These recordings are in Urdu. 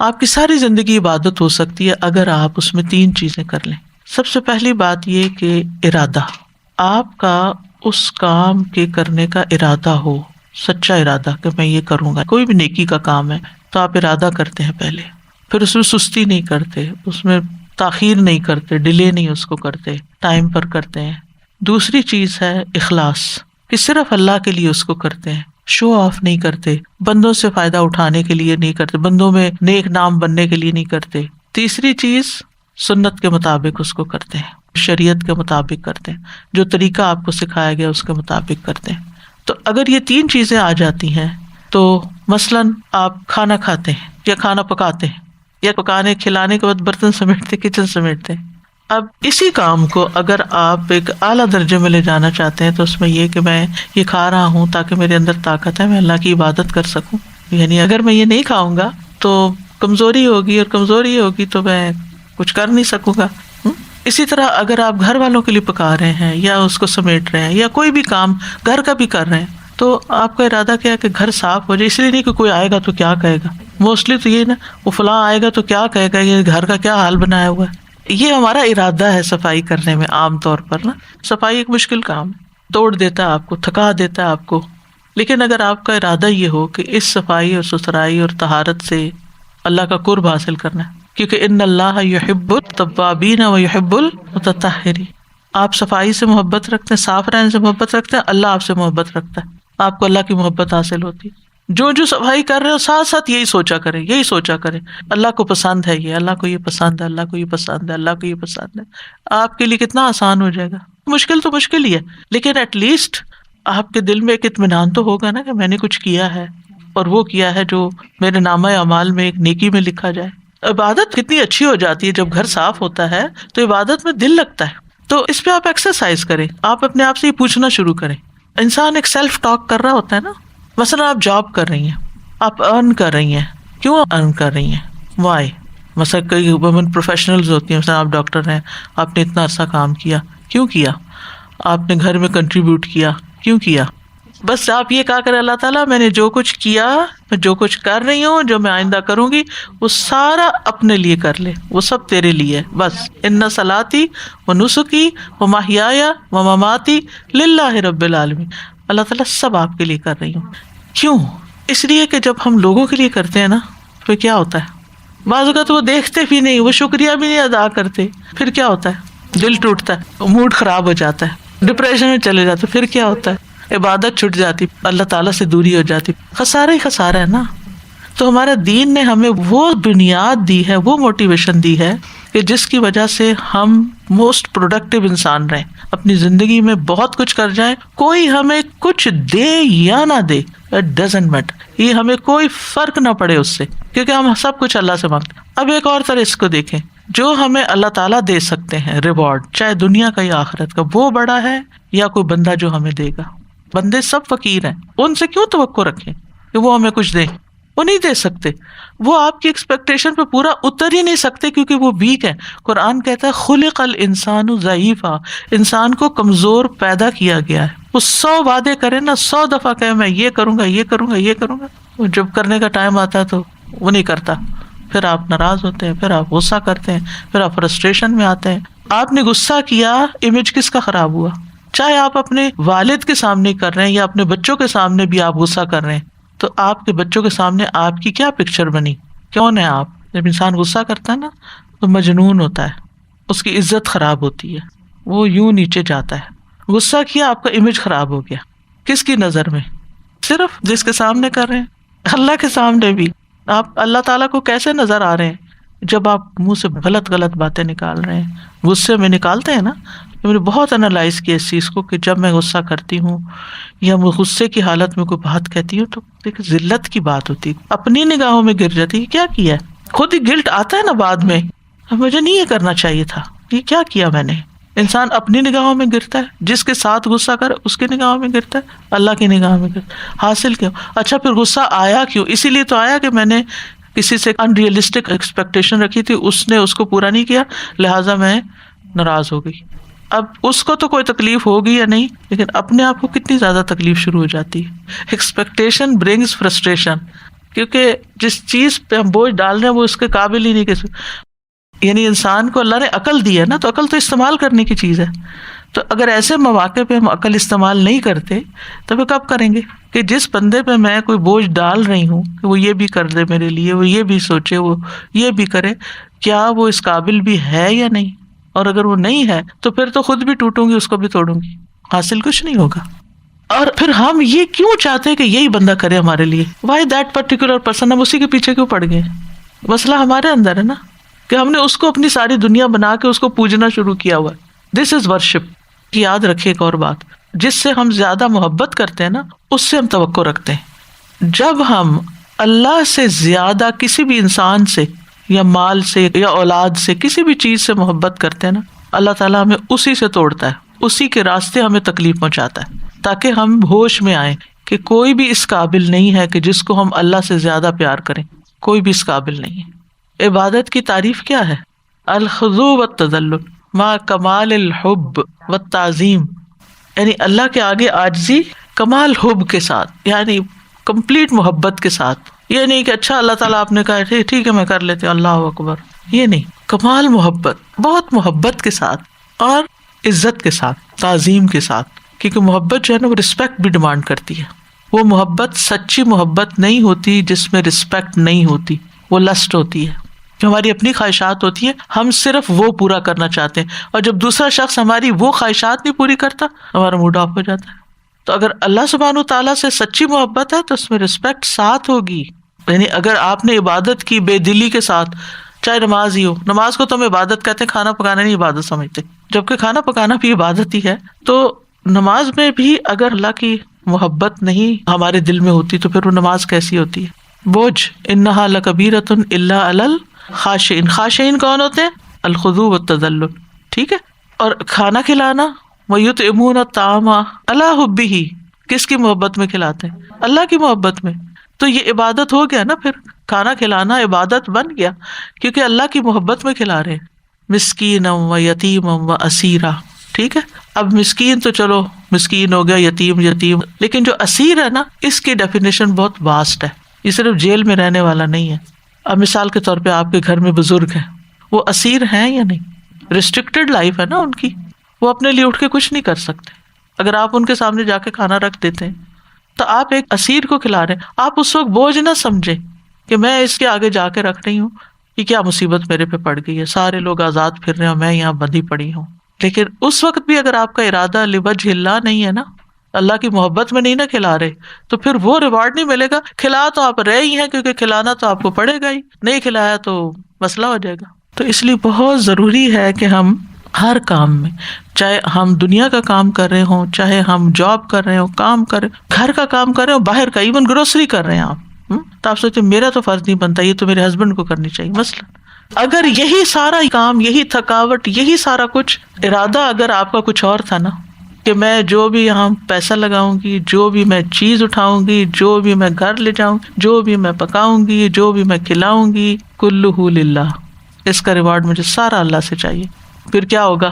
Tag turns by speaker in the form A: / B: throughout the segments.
A: آپ کی ساری زندگی عبادت ہو سکتی ہے اگر آپ اس میں 3 چیزیں کر لیں. سب سے پہلی بات یہ کہ ارادہ، آپ کا اس کام کے کرنے کا ارادہ ہو، سچا ارادہ کہ میں یہ کروں گا. کوئی بھی نیکی کا کام ہے تو آپ ارادہ کرتے ہیں پہلے، پھر اس میں سستی نہیں کرتے، اس میں تاخیر نہیں کرتے، ڈیلے نہیں اس کو کرتے، ٹائم پر کرتے ہیں. دوسری چیز ہے اخلاص، کہ صرف اللہ کے لیے اس کو کرتے ہیں، شو آف نہیں کرتے، بندوں سے فائدہ اٹھانے کے لیے نہیں کرتے، بندوں میں نیک نام بننے کے لیے نہیں کرتے. تیسری چیز سنت کے مطابق اس کو کرتے ہیں، شریعت کے مطابق کرتے ہیں، جو طریقہ آپ کو سکھایا گیا اس کے مطابق کرتے ہیں. تو اگر یہ 3 چیزیں آ جاتی ہیں تو مثلاً آپ کھانا کھاتے ہیں یا کھانا پکاتے ہیں یا پکانے کھلانے کے بعد برتن سمیٹتے، کچن سمیٹتے ہیں. اب اسی کام کو اگر آپ ایک اعلیٰ درجے میں لے جانا چاہتے ہیں تو اس میں یہ کہ میں یہ کھا رہا ہوں تاکہ میرے اندر طاقت ہے، میں اللہ کی عبادت کر سکوں. یعنی اگر میں یہ نہیں کھاؤں گا تو کمزوری ہوگی، اور کمزوری ہوگی تو میں کچھ کر نہیں سکوں گا. اسی طرح اگر آپ گھر والوں کے لیے پکا رہے ہیں یا اس کو سمیٹ رہے ہیں یا کوئی بھی کام گھر کا بھی کر رہے ہیں تو آپ کا ارادہ کیا ہے کہ گھر صاف ہو جائے. اس لیے نہیں کہ کوئی آئے گا تو کیا کہے گا، موسٹلی تو یہ نا وہ فلاں آئے گا تو کیا کہے گا، یہ گھر کا کیا حال بنایا ہوا ہے. یہ ہمارا ارادہ ہے صفائی کرنے میں. عام طور پر نا صفائی ایک مشکل کام ہے، توڑ دیتا ہے آپ کو، تھکا دیتا ہے آپ کو. لیکن اگر آپ کا ارادہ یہ ہو کہ اس صفائی اور ستھرائی اور طہارت سے اللہ کا قرب حاصل کرنا ہے، کیونکہ ان اللہ یحب التوابین و یحب المتطہرین، آپ صفائی سے محبت رکھتے ہیں، صاف رہنے سے محبت رکھتے ہیں، اللہ آپ سے محبت رکھتا ہے، آپ کو اللہ کی محبت حاصل ہوتی ہے. جو صفائی کر رہے ہو ساتھ ساتھ یہی سوچا کریں اللہ کو پسند ہے، یہ اللہ کو یہ پسند ہے، اللہ کو یہ پسند ہے، اللہ کو یہ پسند ہے. آپ کے لیے کتنا آسان ہو جائے گا. مشکل تو مشکل ہی ہے، لیکن ایٹ لیسٹ آپ کے دل میں ایک اطمینان تو ہوگا نا کہ میں نے کچھ کیا ہے اور وہ کیا ہے جو میرے نامہ اعمال میں ایک نیکی میں لکھا جائے. عبادت کتنی اچھی ہو جاتی ہے جب گھر صاف ہوتا ہے تو عبادت میں دل لگتا ہے. تو اس پہ آپ ایکسرسائز کریں، آپ اپنے آپ سے یہ پوچھنا شروع کریں. انسان ایک سیلف ٹاک کر رہا ہوتا ہے نا. مثلا آپ جاب کر رہی ہیں، آپ ارن کر رہی ہیں، کیوں ارن کر رہی ہیں، وائی. مثلا کئی وومن پروفیشنلز ہوتی ہیں، مثلا آپ ڈاکٹر ہیں، آپ نے اتنا عرصہ کام کیا، کیوں کیا؟ آپ نے گھر میں کنٹریبیوٹ کیا، کیوں کیا؟ بس آپ یہ کہا کریں اللہ تعالیٰ میں نے جو کچھ کیا، میں جو کچھ کر رہی ہوں، جو میں آئندہ کروں گی، وہ سارا اپنے لیے کر لے، وہ سب تیرے لیے ہے. بس ان صلاتی و نسکی و محیای و مماتی للہ رب العالمین، اللہ تعالیٰ سب آپ کے لیے کر رہی ہوں. کیوں؟ اس لیے کہ جب ہم لوگوں کے لیے کرتے ہیں نا پھر کیا ہوتا ہے، بعض اوقات وہ دیکھتے بھی نہیں، وہ شکریہ بھی نہیں ادا کرتے، پھر کیا ہوتا ہے، دل ٹوٹتا ہے، موڈ خراب ہو جاتا ہے، ڈپریشن میں چلے جاتے، پھر کیا ہوتا ہے، عبادت چھٹ جاتی، اللہ تعالیٰ سے دوری ہو جاتی. خسارہ ہی خسارہ ہے نا. تو ہمارا دین نے ہمیں وہ بنیاد دی ہے، وہ موٹیویشن دی ہے کہ جس کی وجہ سے ہم موسٹ پروڈکٹیو انسان رہیں، اپنی زندگی میں بہت کچھ کر جائیں. کوئی ہمیں کچھ دے یا نہ دے، اٹ ڈزنٹ میٹر، یہ ہمیں کوئی فرق نہ پڑے اس سے، کیونکہ ہم سب کچھ اللہ سے مانگتے ہیں. اب ایک اور طرح اس کو دیکھیں، جو ہمیں اللہ تعالیٰ دے سکتے ہیں ریوارڈ، چاہے دنیا کا یا آخرت کا، وہ بڑا ہے یا کوئی بندہ جو ہمیں دے گا. بندے سب فقیر ہیں، ان سے کیوں توقع رکھیں کہ وہ ہمیں کچھ دیں؟ وہ نہیں دے سکتے، وہ آپ کی ایکسپیکٹیشن پہ پورا اتر ہی نہیں سکتے کیونکہ وہ ویک ہے. قرآن کہتا ہے خلق الانسان ضعیفا، انسان کو کمزور پیدا کیا گیا ہے. وہ 100 وعدے کرے نا، 100 دفعہ کہے میں یہ کروں گا، یہ کروں گا، یہ کروں گا، وہ جب کرنے کا ٹائم آتا ہے تو وہ نہیں کرتا. پھر آپ ناراض ہوتے ہیں، پھر آپ غصہ کرتے ہیں، پھر آپ فرسٹریشن میں آتے ہیں. آپ نے غصہ کیا، امیج کس کا خراب ہوا؟ چاہے آپ اپنے والد کے سامنے کر رہے ہیں یا اپنے بچوں کے سامنے بھی آپ غصہ کر رہے ہیں، تو آپ کے بچوں کے سامنے آپ کی کیا پکچر بنی؟ کون ہے آپ؟ جب انسان غصہ کرتا ہے نا تو مجنون ہوتا ہے، اس کی عزت خراب ہوتی ہے، وہ یوں نیچے جاتا ہے. غصہ کیا، آپ کا امیج خراب ہو گیا. کس کی نظر میں؟ صرف جس کے سامنے کر رہے ہیں، اللہ کے سامنے بھی. آپ اللہ تعالیٰ کو کیسے نظر آ رہے ہیں جب آپ منہ سے غلط باتیں نکال رہے ہیں، غصے میں نکالتے ہیں نا. میں نے بہت انالائز کیا اس چیز کو کہ جب میں غصہ کرتی ہوں یا میں غصے کی حالت میں کوئی بات کہتی ہوں تو ایک ذلت کی بات ہوتی ہے، اپنی نگاہوں میں گر جاتی ہے. کیا کیا ہے؟ خود ہی گلٹ آتا ہے نا بعد میں، مجھے نہیں یہ کرنا چاہیے تھا، یہ کیا کیا میں نے. انسان اپنی نگاہوں میں گرتا ہے، جس کے ساتھ غصہ کر اس کی نگاہوں میں گرتا ہے، اللہ کی نگاہ میں گرتا ہے. حاصل کیوں؟ اچھا پھر غصہ آیا کیوں؟ اسی لیے تو آیا کہ میں نے کسی سے ان ریئلسٹک ایکسپیکٹیشن رکھی تھی، اس نے اس کو پورا نہیں کیا، لہٰذا میں ناراض ہو گئی. اب اس کو تو کوئی تکلیف ہوگی یا نہیں، لیکن اپنے آپ کو کتنی زیادہ تکلیف شروع ہو جاتی ہے. Expectation brings frustration. کیونکہ جس چیز پہ ہم بوجھ ڈال رہے ہیں وہ اس کے قابل ہی نہیں کہ، یعنی انسان کو اللہ نے عقل دی ہے نا، تو عقل تو استعمال کرنے کی چیز ہے. تو اگر ایسے مواقع پہ ہم عقل استعمال نہیں کرتے تو پھر کب کریں گے؟ کہ جس بندے پہ میں کوئی بوجھ ڈال رہی ہوں کہ وہ یہ بھی کر دے میرے لیے، وہ یہ بھی سوچے، وہ یہ بھی کرے، کیا وہ اس قابل بھی ہے یا نہیں؟ اور اگر وہ نہیں ہے تو پھر تو خود بھی ٹوٹوں گی، اس کو بھی توڑوں گی، حاصل کچھ نہیں ہوگا. اور پھر ہم یہ کیوں چاہتے ہیں کہ یہی بندہ کرے ہمارے لیے؟ Why that particular person? ہم اسی کے پیچھے کیوں پڑ گئے؟ مسئلہ ہمارے اندر ہے نا، کہ ہم نے اس کو اپنی ساری دنیا بنا کے اس کو پوجنا شروع کیا ہوا ہے. دس از ورشپ. یاد رکھیے ایک اور بات، جس سے ہم زیادہ محبت کرتے ہیں نا، اس سے ہم توقع رکھتے ہیں. جب ہم اللہ سے زیادہ کسی بھی انسان سے یا مال سے یا اولاد سے، کسی بھی چیز سے محبت کرتے ہیں نا، اللہ تعالیٰ ہمیں اسی سے توڑتا ہے، اسی کے راستے ہمیں تکلیف پہنچاتا ہے، تاکہ ہم ہوش میں آئیں کہ کوئی بھی اس قابل نہیں ہے کہ جس کو ہم اللہ سے زیادہ پیار کریں. کوئی بھی اس قابل نہیں ہے. عبادت کی تعریف کیا ہے؟ الخضوع والتذلل مع کمال الحب والتعظیم، یعنی اللہ کے آگے عاجزی کمال حب کے ساتھ، یعنی کمپلیٹ محبت کے ساتھ. یہ نہیں کہ اچھا اللہ تعالیٰ آپ نے کہا ٹھیک ہے میں کر لیتے اللہ اکبر، یہ نہیں، کمال محبت، بہت محبت کے ساتھ اور عزت کے ساتھ، تعظیم کے ساتھ. کیونکہ محبت جو ہے نا وہ رسپیکٹ بھی ڈیمانڈ کرتی ہے. وہ محبت سچی محبت نہیں ہوتی جس میں رسپیکٹ نہیں ہوتی، وہ لسٹ ہوتی ہے، جو ہماری اپنی خواہشات ہوتی ہیں، ہم صرف وہ پورا کرنا چاہتے ہیں، اور جب دوسرا شخص ہماری وہ خواہشات نہیں پوری کرتا ہمارا موڈ آف ہو جاتا ہے. تو اگر اللہ سبحانہ تعالیٰ سے سچی محبت ہے تو اس میں رسپیکٹ ساتھ ہوگی. یعنی اگر آپ نے عبادت کی بے دلی کے ساتھ، چاہے نماز ہی ہو، نماز کو تو ہم عبادت کہتے ہیں، کھانا پکانا نہیں عبادت سمجھتے، جبکہ کھانا پکانا بھی عبادت ہی ہے. تو نماز میں بھی اگر اللہ کی محبت نہیں ہمارے دل میں ہوتی تو پھر وہ نماز کیسی ہوتی ہے؟ بوجھ. انہا لکبیرۃ الا علی الخاشعین. خاشعین کون ہوتے ہیں؟ الخضوع والتذلل. ٹھیک ہے. اور کھانا کھلانا، ویطعمون الطعام علی حبہ، کس کی محبت میں کھلاتے ہیں؟ اللہ کی محبت میں. تو یہ عبادت ہو گیا نا، پھر کھانا کھلانا عبادت بن گیا، کیونکہ اللہ کی محبت میں کھلا رہے ہیں. مسکینا و یتیما و اسیرا. ٹھیک ہے. اب مسکین تو چلو مسکین ہو گیا، یتیم یتیم، لیکن جو اسیر ہے نا، اس کی ڈیفینیشن بہت واسٹ ہے. یہ صرف جیل میں رہنے والا نہیں ہے. اب مثال کے طور پہ آپ کے گھر میں بزرگ ہیں، وہ اسیر ہیں یا نہیں؟ ریسٹرکٹیڈ لائف ہے نا ان کی، وہ اپنے لیے اٹھ کے کچھ نہیں کر سکتے. اگر آپ ان کے سامنے جا کے کھانا رکھ دیتے ہیں تو آپ ایک اسیر کو کھلا رہے ہیں. آپ اس وقت بوجھ نہ سمجھے کہ میں اس کے آگے جا کے رکھ رہی ہوں، یہ کیا مصیبت میرے پہ پڑ گئی ہے، سارے لوگ آزاد پھر رہے ہیں اور میں یہاں بندھی پڑی ہوں. لیکن اس وقت بھی اگر آپ کا ارادہ لوجہ اللہ نہیں ہے نا، اللہ کی محبت میں نہیں نہ کھلا رہے، تو پھر وہ ریوارڈ نہیں ملے گا. کھلا تو آپ رہے ہی ہیں، کیونکہ کھلانا تو آپ کو پڑے گا ہی، نہیں کھلایا تو مسئلہ ہو جائے گا. تو اس لیے بہت ضروری ہے کہ ہم ہر کام میں، چاہے ہم دنیا کا کام کر رہے ہوں، چاہے ہم جاب کر رہے ہوں، کام کر رہے، گھر کا کام کر رہے ہوں، باہر کا، ایون گروسری کر رہے ہیں آپ، تو آپ سوچتے میرا تو فرض نہیں بنتا، یہ تو میرے ہسبینڈ کو کرنی چاہیے. مثلا اگر یہی سارا کام، یہی تھکاوٹ، یہی سارا کچھ، ارادہ اگر آپ کا کچھ اور تھا نا، کہ میں جو بھی یہاں پیسہ لگاؤں گی، جو بھی میں چیز اٹھاؤں گی، جو بھی میں گھر لے جاؤں، جو بھی میں پکاؤں گی، جو بھی میں کھلاؤں گی، کلہ للہ، اس کا ریوارڈ مجھے سارا اللہ سے چاہیے. پھر کیا ہوگا؟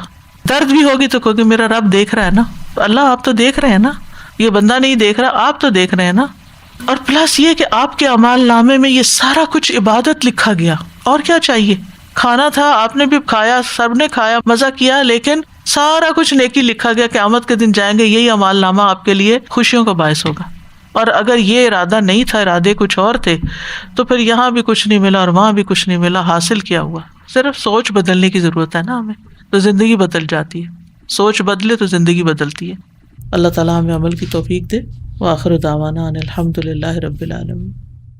A: درد بھی ہوگی تو کیونکہ میرا رب دیکھ رہا ہے نا. اللہ آپ تو دیکھ رہے ہیں نا، یہ بندہ نہیں دیکھ رہا، آپ تو دیکھ رہے ہیں نا. اور پلس یہ کہ آپ کے اعمال نامے میں یہ سارا کچھ عبادت لکھا گیا. اور کیا چاہیے؟ کھانا تھا، آپ نے بھی کھایا، سب نے کھایا، مزہ کیا، لیکن سارا کچھ نیکی لکھا گیا. قیامت کے دن جائیں گے، یہی اعمال نامہ آپ کے لیے خوشیوں کا باعث ہوگا. اور اگر یہ ارادہ نہیں تھا، ارادے کچھ اور تھے، تو پھر یہاں بھی کچھ نہیں ملا اور وہاں بھی کچھ نہیں ملا. حاصل کیا ہوا؟ صرف سوچ بدلنے کی ضرورت ہے نا ہمیں، تو زندگی بدل جاتی ہے. سوچ بدلے تو زندگی بدلتی ہے. اللہ تعالیٰ ہمیں عمل کی توفیق دے. وآخر دعوانا ان الحمد للہ رب العالمین.